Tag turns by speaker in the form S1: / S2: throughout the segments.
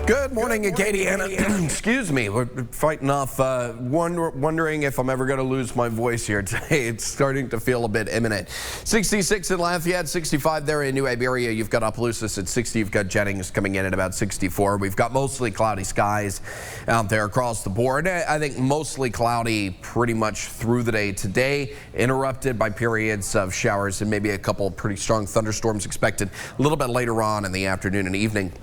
S1: Good morning, KATC. Excuse me, we're fighting off, wondering if I'm ever going to lose my voice here today. It's starting to feel a bit imminent. 66 in Lafayette, 65 there in New Iberia. You've got Opelousas at 60. You've got Jennings coming in at about 64. We've got mostly cloudy skies out there across the board. I think mostly cloudy pretty much through the day today, interrupted by periods of showers and maybe a couple pretty strong thunderstorms expected a little bit later on in the afternoon and evening.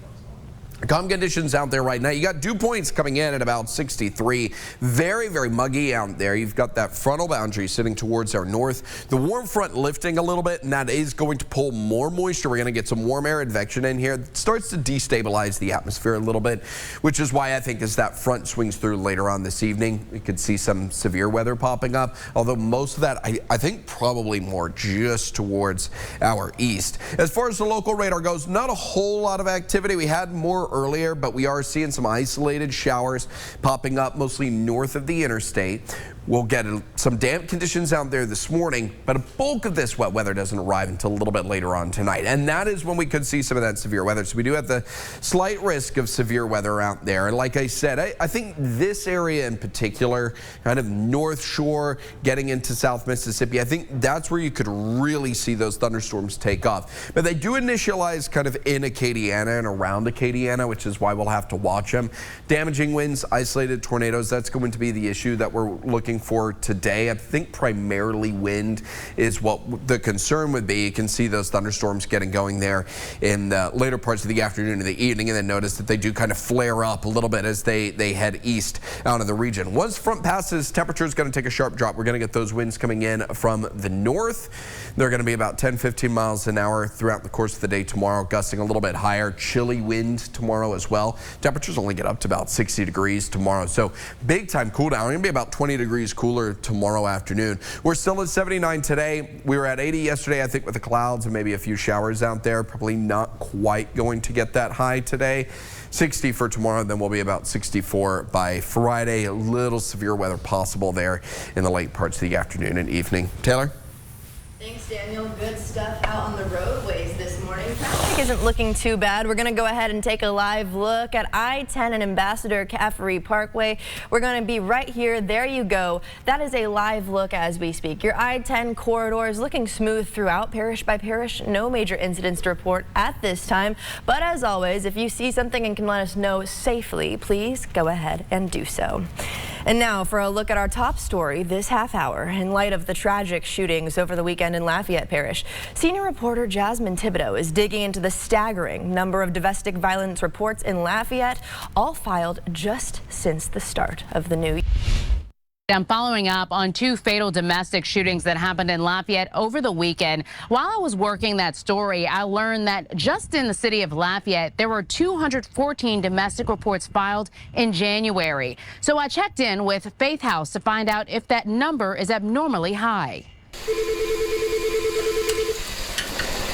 S1: Calm conditions out there right now. You got dew points coming in at about 63. Very, very muggy out there. You've got that frontal boundary sitting towards our north. The warm front lifting a little bit, and that is going to pull more moisture. We're going to get some warm air advection in here. It starts to destabilize the atmosphere a little bit, which is why I think as that front swings through later on this evening, we could see some severe weather popping up. Although most of that, I think probably more just towards our east. As far as the local radar goes, not a whole lot of activity. We had more earlier, but we are seeing some isolated showers popping up mostly north of the interstate. We'll get some damp conditions out there this morning, but a bulk of this wet weather doesn't arrive until a little bit later on tonight. And that is when we could see some of that severe weather. So we do have the slight risk of severe weather out there. And like I said, I think this area in particular, kind of North Shore, getting into South Mississippi, I think that's where you could really see those thunderstorms take off. But they do initialize kind of in Acadiana and around Acadiana, which is why we'll have to watch them. Damaging winds, isolated tornadoes, that's going to be the issue that we're looking for today. I think primarily wind is what the concern would be. You can see those thunderstorms getting going there in the later parts of the afternoon and the evening, and then notice that they do kind of flare up a little bit as they head east out of the region. Once front passes, temperature is going to take a sharp drop. We're going to get those winds coming in from the north. They're going to be about 10-15 miles an hour throughout the course of the day tomorrow, gusting a little bit higher. Chilly wind tomorrow as well. Temperatures only get up to about 60 degrees tomorrow, so big time cool down. We're going to be about 20 degrees cooler tomorrow afternoon. We're still at 79 today. We were at 80 yesterday, I think, with the clouds and maybe a few showers out there. Probably not quite going to get that high today. 60 for tomorrow, then we'll be about 64 by Friday. A little severe weather possible there in the late parts of the afternoon and evening. Taylor?
S2: Thanks, Daniel. Good stuff out on the roadways this morning. Traffic isn't looking too bad. We're going to go ahead and take a live look at I-10 and Ambassador Caffery Parkway. We're going to be right here. There you go. That is a live look as we speak. Your I-10 corridor is looking smooth throughout, parish by parish. No major incidents to report at this time. But as always, if you see something and can let us know safely, please go ahead and do so. And now for a look at our top story this half hour. In light of the tragic shootings over the weekend in Lafayette Parish, senior reporter Jasmine Thibodeau is digging into the staggering number of domestic violence reports in Lafayette, all filed just since the start of the new year.
S3: I'm following up on two fatal domestic shootings that happened in Lafayette over the weekend. While I was working that story, I learned that just in the city of Lafayette, there were 214 domestic reports filed in January. So I checked in with Faith House to find out if that number is abnormally high.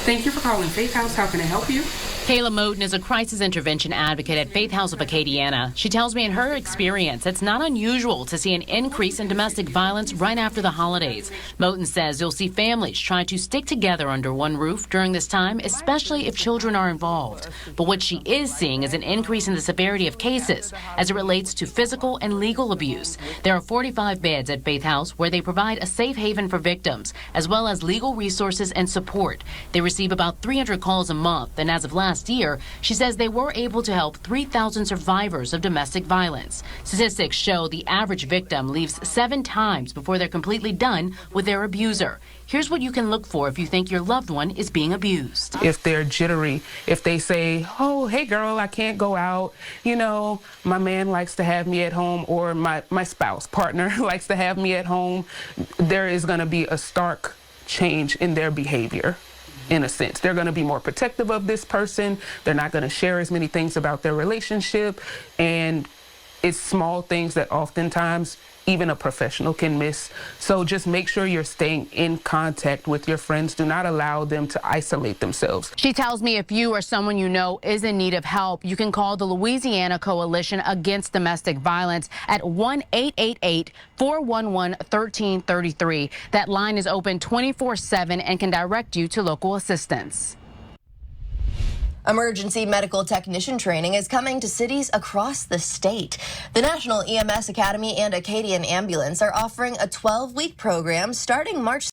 S4: Thank you for calling Faith House. How can I help you?
S3: Kayla Moten is a crisis intervention advocate at Faith House of Acadiana. She tells me in her experience, it's not unusual to see an increase in domestic violence right after the holidays. Moten says you'll see families try to stick together under one roof during this time, especially if children are involved. But what she is seeing is an increase in the severity of cases as it relates to physical and legal abuse. There are 45 beds at Faith House where they provide a safe haven for victims, as well as legal resources and support. They receive about 300 calls a month, and as of last year, she says they were able to help 3,000 survivors of domestic violence. Statistics show the average victim leaves 7 times before they're completely done with their abuser. Here's what you can look for if you think your loved one is being abused.
S4: If they're jittery, if they say, oh, hey girl, I can't go out, you know, my man likes to have me at home, or my spouse, partner likes to have me at home, there is going to be a stark change in their behavior. In a sense, they're going to be more protective of this person. They're not going to share as many things about their relationship. And it's small things that oftentimes even a professional can miss. So just make sure you're staying in contact with your friends. Do not allow them to isolate themselves.
S3: She tells me if you or someone you know is in need of help, you can call the Louisiana Coalition Against Domestic Violence at 1-888-411-1333. That line is open 24/7 and can direct you to local assistance.
S2: Emergency medical technician training is coming to cities across the state. The National EMS Academy and Acadian Ambulance are offering a 12-week program starting March